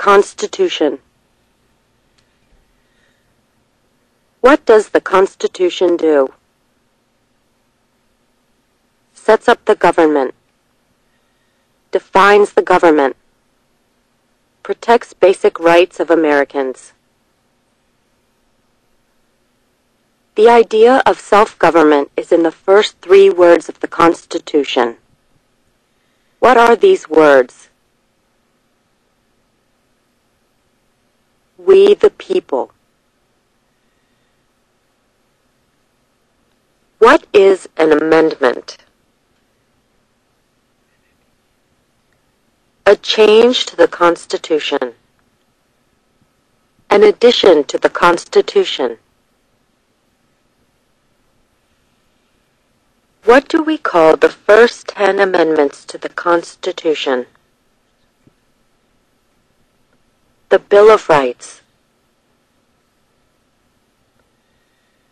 Constitution. What does the Constitution do? Sets up the government, defines the government, protects basic rights of Americans. The idea of self-government is in the first 3 words of the Constitution. What are these words? We the people. What is an amendment? A change to the Constitution. An addition to the Constitution. What do we call the first 10 amendments to the Constitution? The Bill of Rights.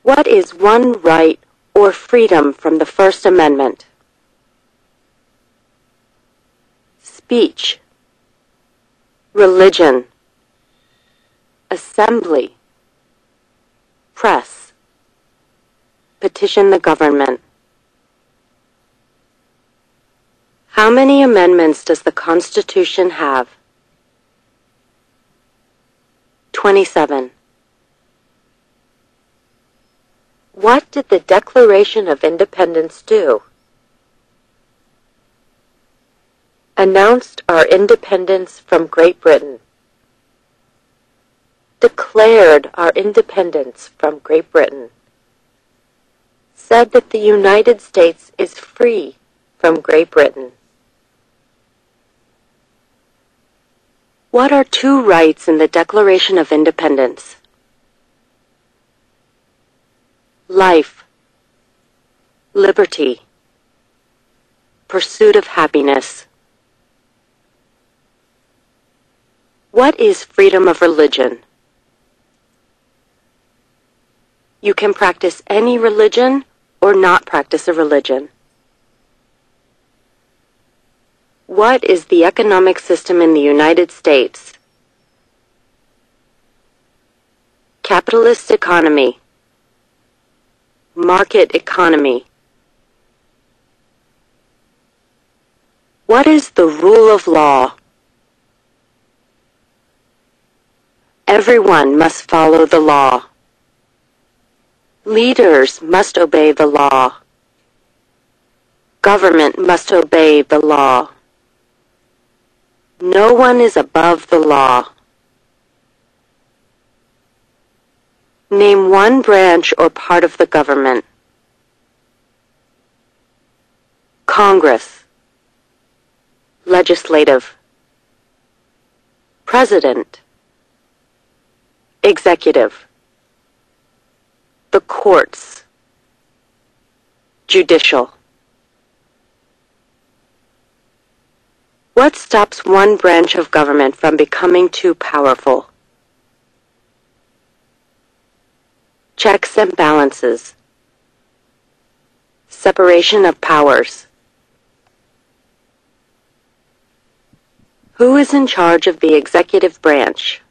What is one right or freedom from the First Amendment? Speech, religion, assembly, press, petition the government. How many amendments does the Constitution have? 27. What did the Declaration of Independence do? Announced our independence from Great Britain. Declared our independence from Great Britain. Said that the United States is free from Great Britain. What are 2 rights in the Declaration of Independence? Life, liberty, pursuit of happiness. What is freedom of religion? You can practice any religion or not practice a religion. What is the economic system in the United States? Capitalist economy. Market economy. What is the rule of law? Everyone must follow the law. Leaders must obey the law. Government must obey the law. No one is above the law. Name one branch or part of the government. Congress. Legislative. President. Executive. The courts. Judicial. What stops one branch of government from becoming too powerful? Checks and balances. Separation of powers. Who is in charge of the executive branch?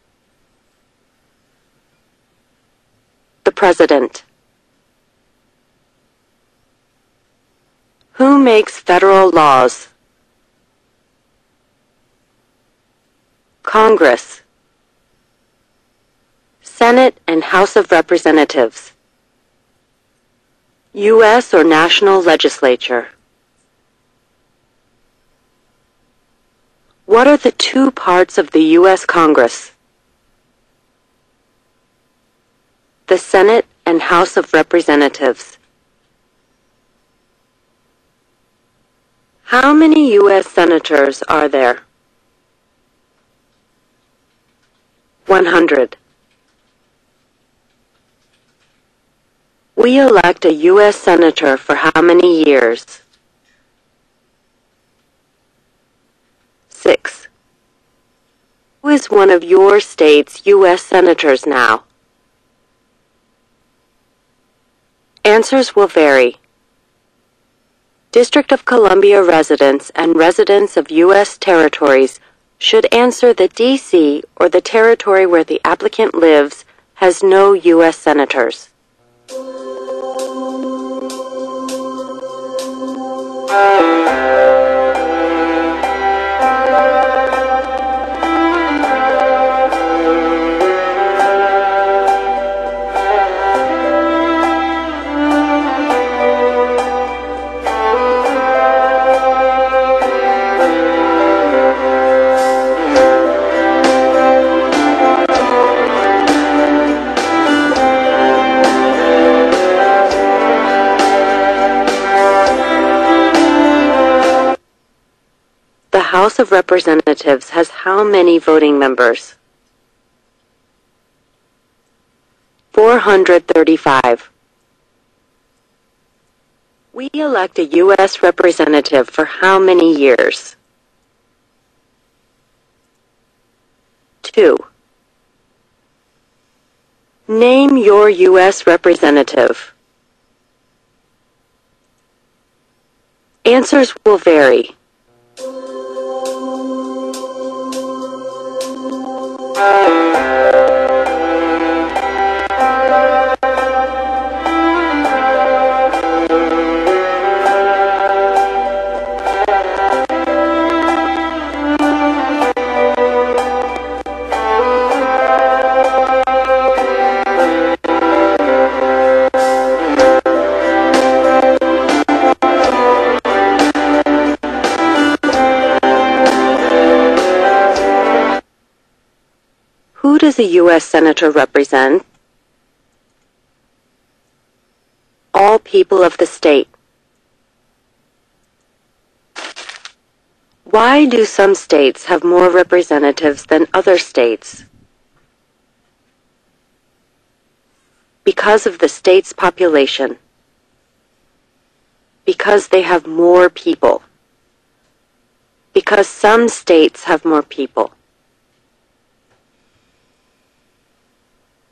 The President. Who makes federal laws? Congress. Senate and House of Representatives. U.S. or national legislature. What are the 2 parts of the U.S. Congress? The Senate and House of Representatives. How many U.S. senators are there? 100. We elect a U.S. senator for how many years? 6. Who is one of your state's U.S. senators now? Answers will vary. District of Columbia residents and residents of U.S. territories should answer that D.C. or the territory where the applicant lives has no U.S. senators. The House of Representatives has how many voting members? 435. We elect a U.S. representative for how many years? 2. Name your U.S. representative. Answers will vary. Who does a U.S. Senator represent? All people of the state. Why do some states have more representatives than other states? Because of the state's population. Because they have more people. Because some states have more people.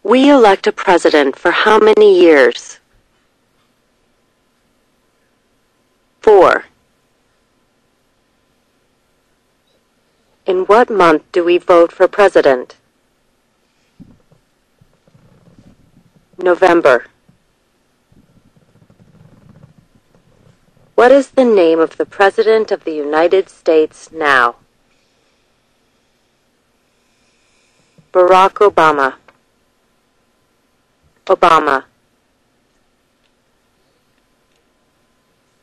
We elect a president for how many years? 4. In what month do we vote for president? November. What is the name of the President of the United States now? Barack Obama. Obama.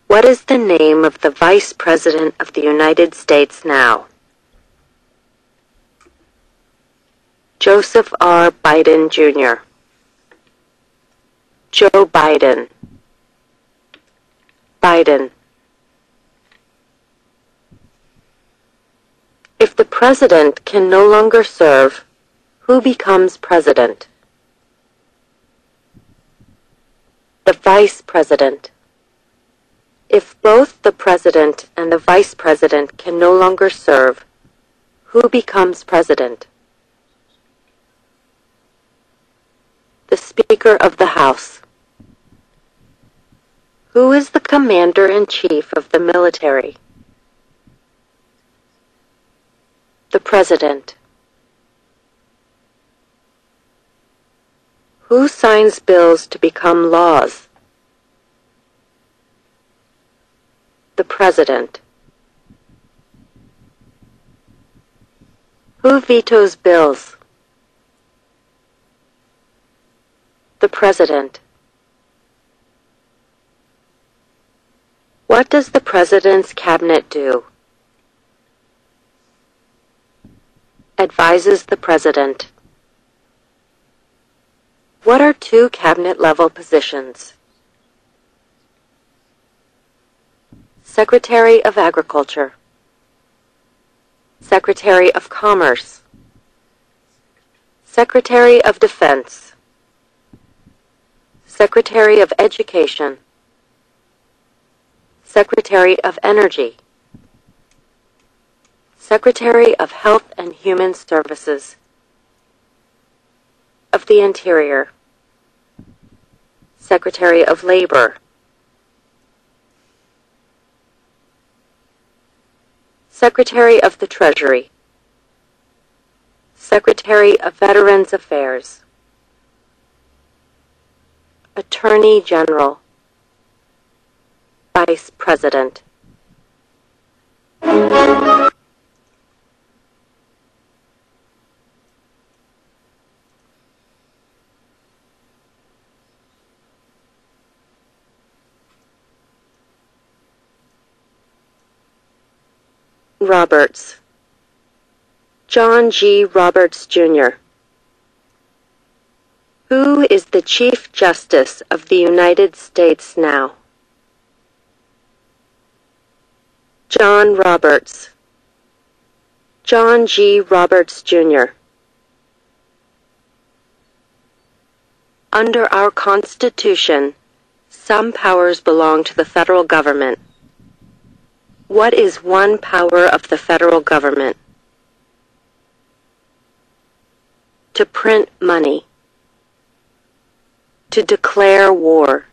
What is the name of the Vice President of the United States now? Joseph R. Biden, Jr. Joe Biden. Biden. If the president can no longer serve, who becomes president? The vice president. If both the president and the vice president can no longer serve, who becomes president? The Speaker of the House. Who is the Commander-in-Chief of the military? The President. Who signs bills to become laws? The President. Who vetoes bills? The President. What does the President's cabinet do? Advises the President. What are two cabinet-level positions? Secretary of Agriculture. Secretary of Commerce. Secretary of Defense. Secretary of Education. Secretary of Energy. Secretary of Health and Human Services. Of the Interior. Secretary of Labor. Secretary of the Treasury. Secretary of Veterans Affairs, Attorney General, Vice President. Roberts, John G. Roberts, Jr. Who is the Chief Justice of the United States now? John Roberts, John G. Roberts, Jr. Under our Constitution, some powers belong to the federal government. What is one power of the federal government? To print money. To declare war.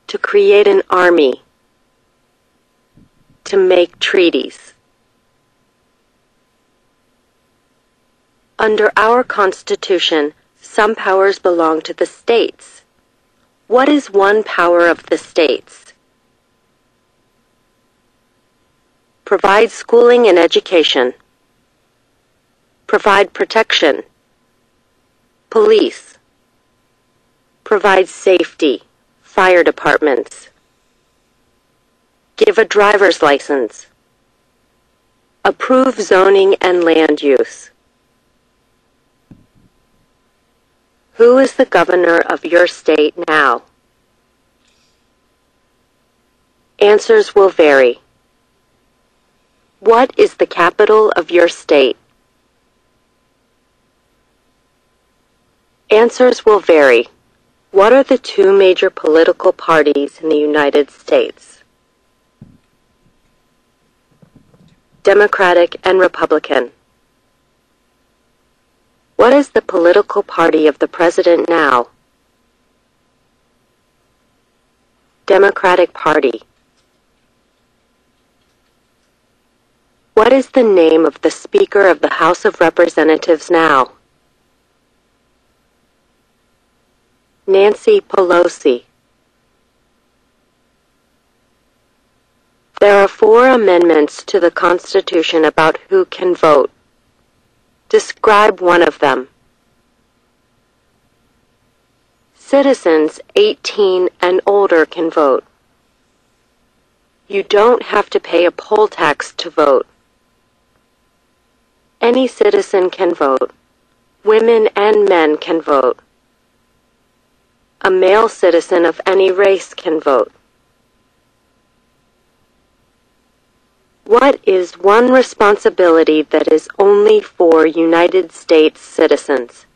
To create an army. To make treaties. Under our Constitution, some powers belong to the states. What is one power of the states? Provide schooling and education. Provide protection. Police. Provide safety. Fire departments. Give a driver's license. Approve zoning and land use. Who is the governor of your state now? Answers will vary. What is the capital of your state? Answers will vary. What are the two major political parties in the United States? Democratic and Republican. What is the political party of the president now? Democratic Party. What is the name of the Speaker of the House of Representatives now? Nancy Pelosi. There are 4 amendments to the Constitution about who can vote. Describe one of them. Citizens 18 and older can vote. You don't have to pay a poll tax to vote. Any citizen can vote. Women and men can vote. A male citizen of any race can vote. What is one responsibility that is only for United States citizens?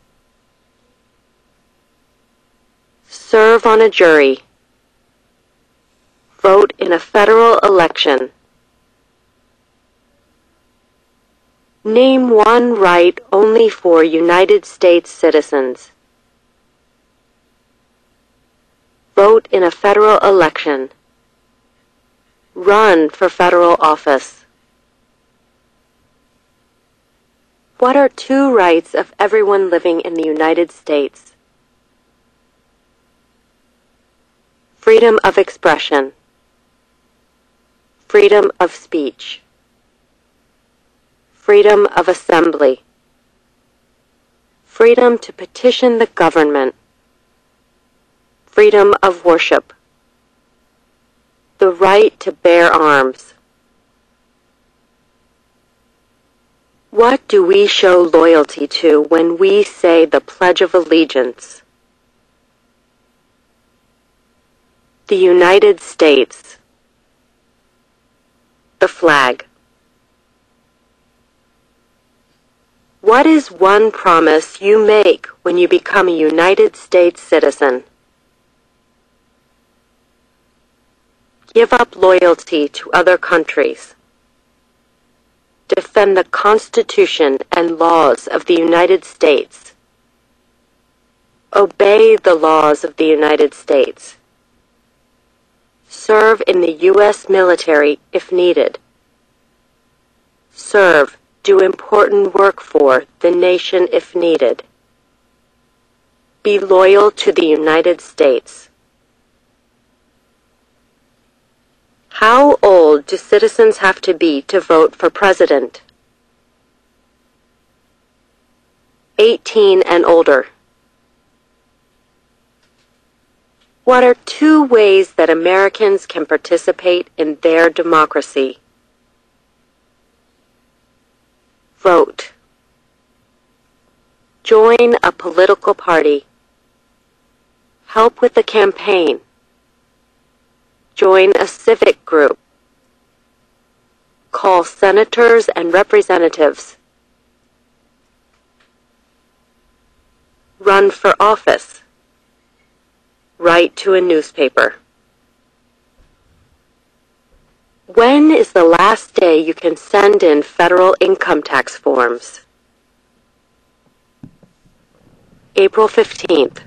Serve on a jury. Vote in a federal election. Name one right only for United States citizens. Vote in a federal election. Run for federal office. What are 2 rights of everyone living in the United States? Freedom of expression. Freedom of speech. Freedom of assembly. Freedom to petition the government. Freedom of worship. The right to bear arms. What do we show loyalty to when we say the Pledge of Allegiance? The United States. The flag. What is one promise you make when you become a United States citizen? Give up loyalty to other countries. Defend the Constitution and laws of the United States. Obey the laws of the United States. Serve in the U.S. military if needed. Serve Do important work for the nation if needed. Be loyal to the United States. How old do citizens have to be to vote for president? 18 and older. What are 2 ways that Americans can participate in their democracy? Vote. Join a political party. Help with the campaign. Join a civic group. Call senators and representatives. Run for office. Write to a newspaper. When is the last day you can send in federal income tax forms? April 15th.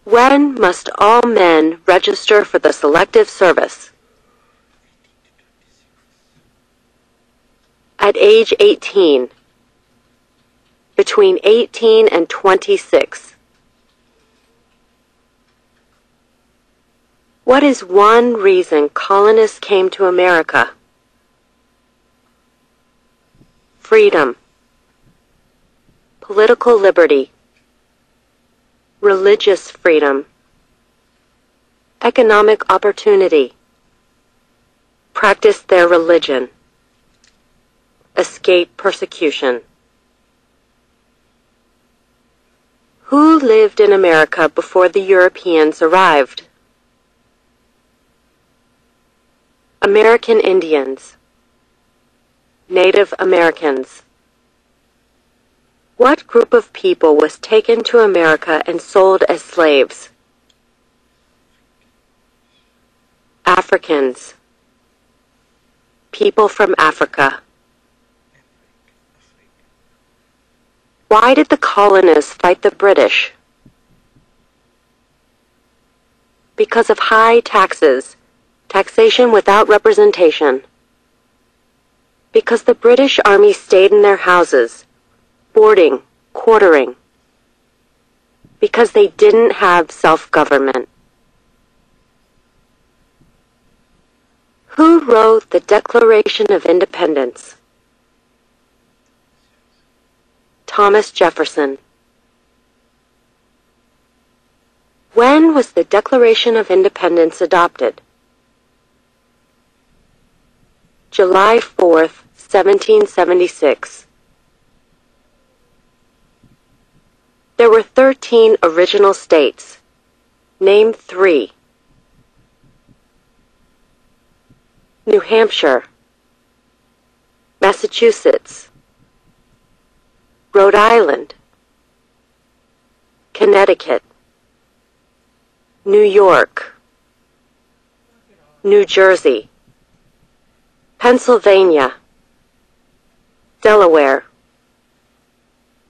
When must all men register for the Selective Service? At age 18. Between 18 and 26. What is one reason colonists came to America? Freedom. Political liberty. Religious freedom. Economic opportunity. Practice their religion. Escape persecution. Who lived in America before the Europeans arrived? American Indians. Native Americans. What group of people was taken to America and sold as slaves? Africans. People from Africa. Why did the colonists fight the British? Because of high taxes, taxation without representation. Because the British Army stayed in their houses, boarding, quartering. Because they didn't have self-government. Who wrote the Declaration of Independence? Thomas Jefferson. When was the Declaration of Independence adopted? July 4th, 1776. There were 13 original states. Name 3. New Hampshire, Massachusetts, Rhode Island, Connecticut, New York, New Jersey, Pennsylvania, Delaware,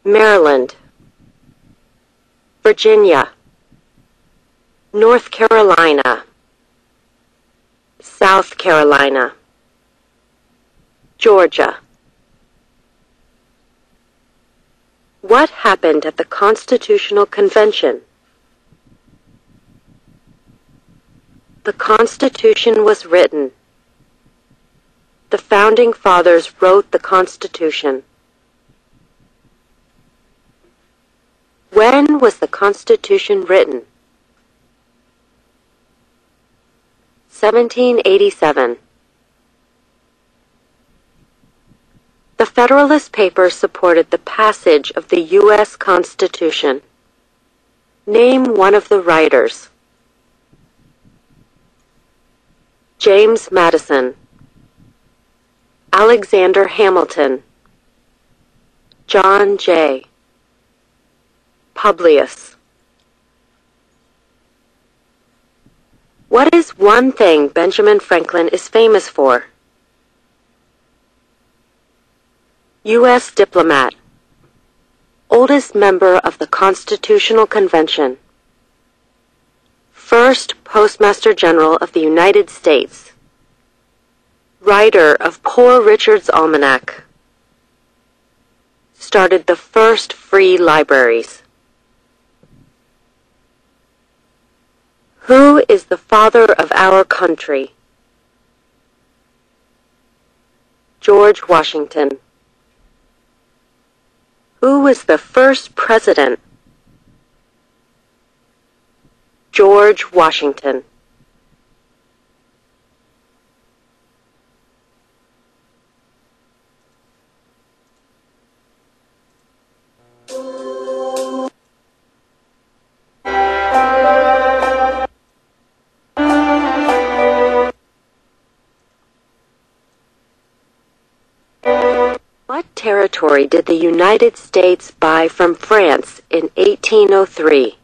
Maryland, Virginia, North Carolina, South Carolina, Georgia. What happened at the Constitutional Convention? The Constitution was written. The Founding Fathers wrote the Constitution. When was the Constitution written? 1787. The Federalist Papers supported the passage of the U.S. Constitution. Name one of the writers. James Madison, Alexander Hamilton, John Jay, Publius. What is one thing Benjamin Franklin is famous for? U.S. diplomat, oldest member of the Constitutional Convention, first Postmaster General of the United States, writer of Poor Richard's Almanac, started the first free libraries? Who is the father of our country? George Washington. Who was the first president? George Washington. What territory did the United States buy from France in 1803?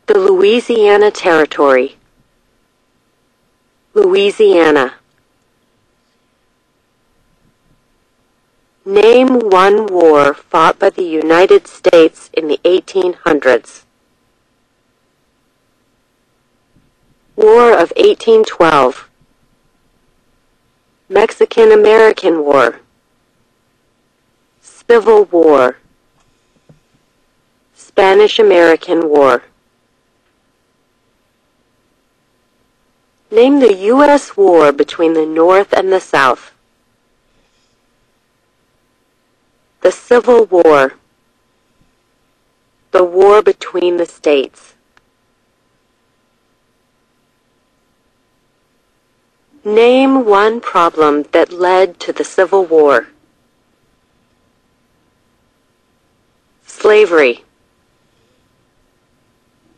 The Louisiana Territory. Louisiana. Name one war fought by the United States in the 1800s. War of 1812. Mexican-American War. Civil War. Spanish-American War. Name the U.S. war between the North and the South. The Civil War. The war between the states. Name one problem that led to the Civil War. Slavery.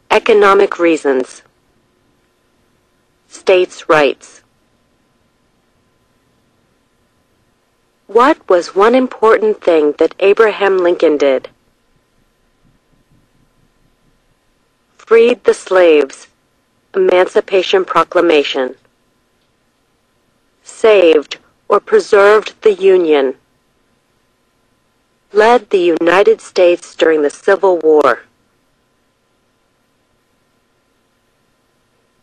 Economic reasons. States' rights. What was one important thing that Abraham Lincoln did? Freed the slaves. Emancipation Proclamation. Saved or preserved the Union. Led the United States during the Civil War.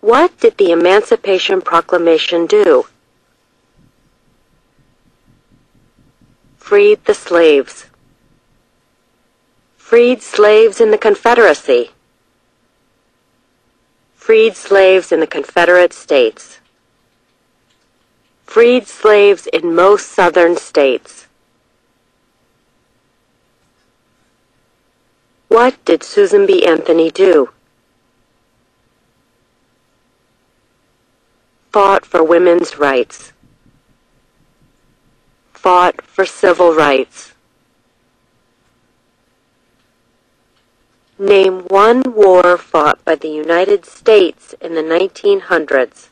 What did the Emancipation Proclamation do? Freed the slaves. Freed slaves in the Confederacy. Freed slaves in the Confederate States. Freed slaves in most southern states. What did Susan B. Anthony do? Fought for women's rights. Fought for civil rights. Name one war fought by the United States in the 1900s.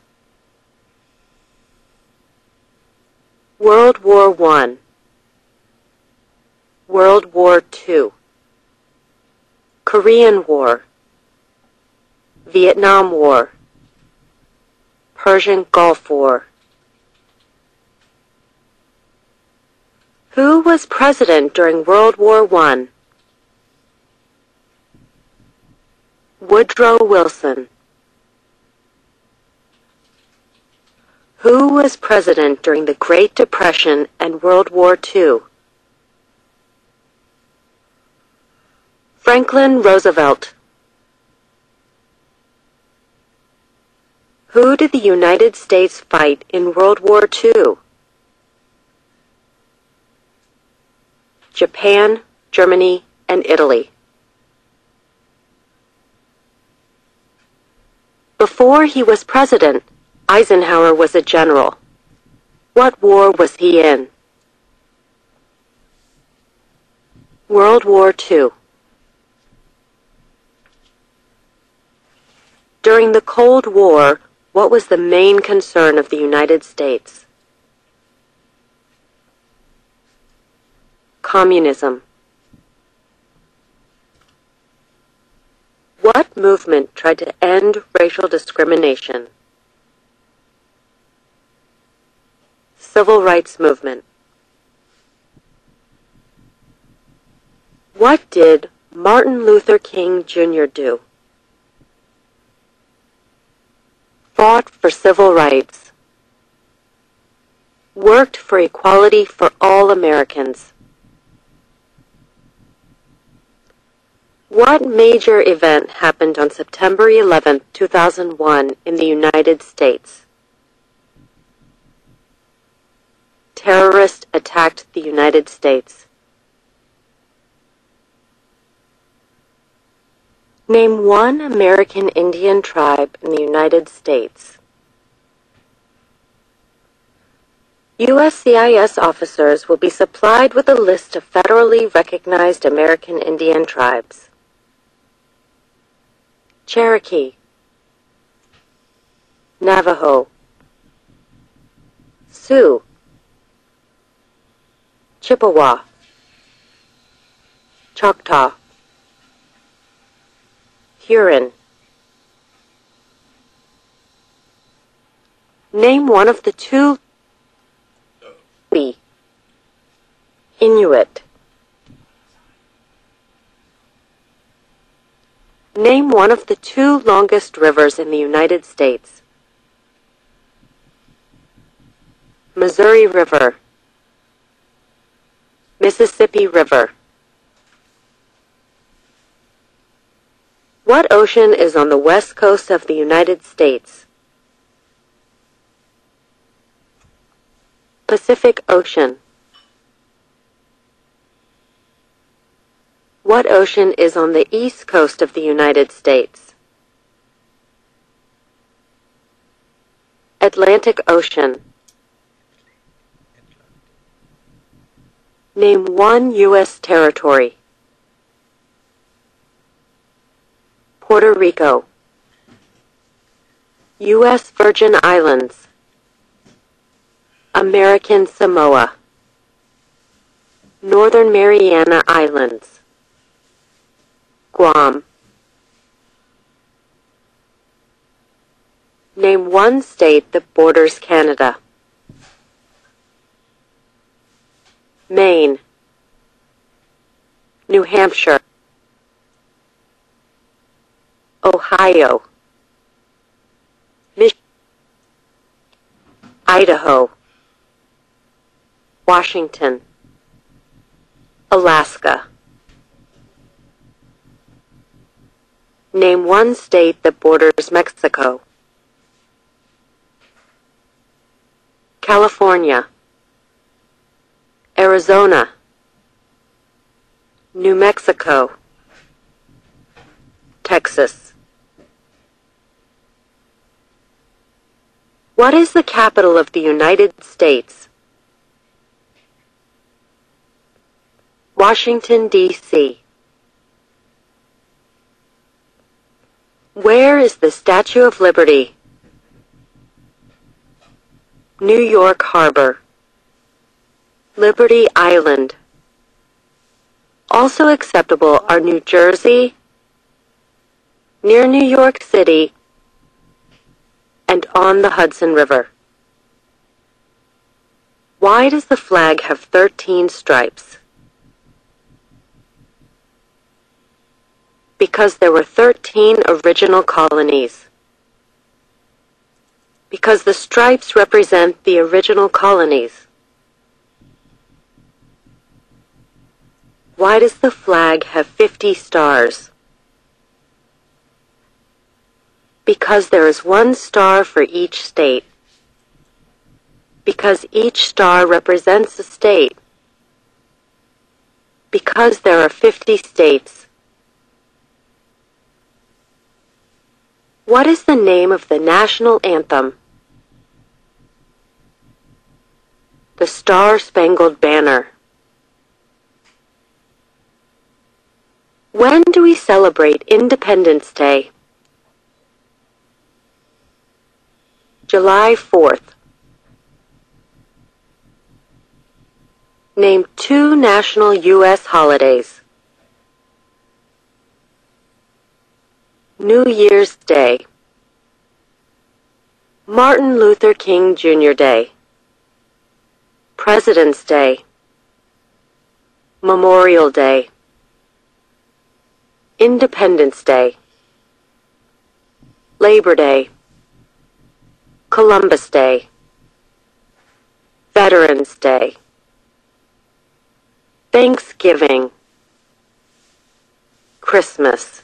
World War I. World War II. Korean War. Vietnam War. Persian Gulf War. Who was president during World War I? Woodrow Wilson. Who was president during the Great Depression and World War II? Franklin Roosevelt. Who did the United States fight in World War II? Japan, Germany, and Italy. Before he was president, Eisenhower was a general. What war was he in? World War II. During the Cold War, what was the main concern of the United States? Communism. What movement tried to end racial discrimination? Civil Rights Movement. What did Martin Luther King Jr. do? Fought for civil rights. Worked for equality for all Americans. What major event happened on September 11, 2001 in the United States? Terrorists attacked the United States. Name one American Indian tribe in the United States. USCIS officers will be supplied with a list of federally recognized American Indian tribes. Cherokee, Navajo, Sioux, Chippewa, Choctaw, Huron. Name one of the two. Inuit. Name one of the two longest rivers in the United States. Missouri River, Mississippi River. What ocean is on the west coast of the United States? Pacific Ocean. What ocean is on the east coast of the United States? Atlantic Ocean. Name one U.S. territory. Puerto Rico, U.S. Virgin Islands, American Samoa, Northern Mariana Islands, Guam. Name one state that borders Canada. Maine, New Hampshire, Ohio, Michigan, Idaho, Washington, Alaska. Name one state that borders Mexico. California, Arizona, New Mexico, Texas. What is the capital of the United States? Washington, D.C. Where is the Statue of Liberty? New York Harbor, Liberty Island. Also acceptable are New Jersey, near New York City, and on the Hudson River. Why does the flag have 13 stripes? Because there were 13 original colonies. Because the stripes represent the original colonies. Why does the flag have 50 stars? Because there is one star for each state. Because each star represents a state. Because there are 50 states. What is the name of the national anthem? The Star-Spangled Banner. When do we celebrate Independence Day? July 4th. Name two national U.S. holidays. New Year's Day, Martin Luther King Jr. Day, President's Day, Memorial Day, Independence Day, Labor Day, Columbus Day, Veterans Day, Thanksgiving, Christmas.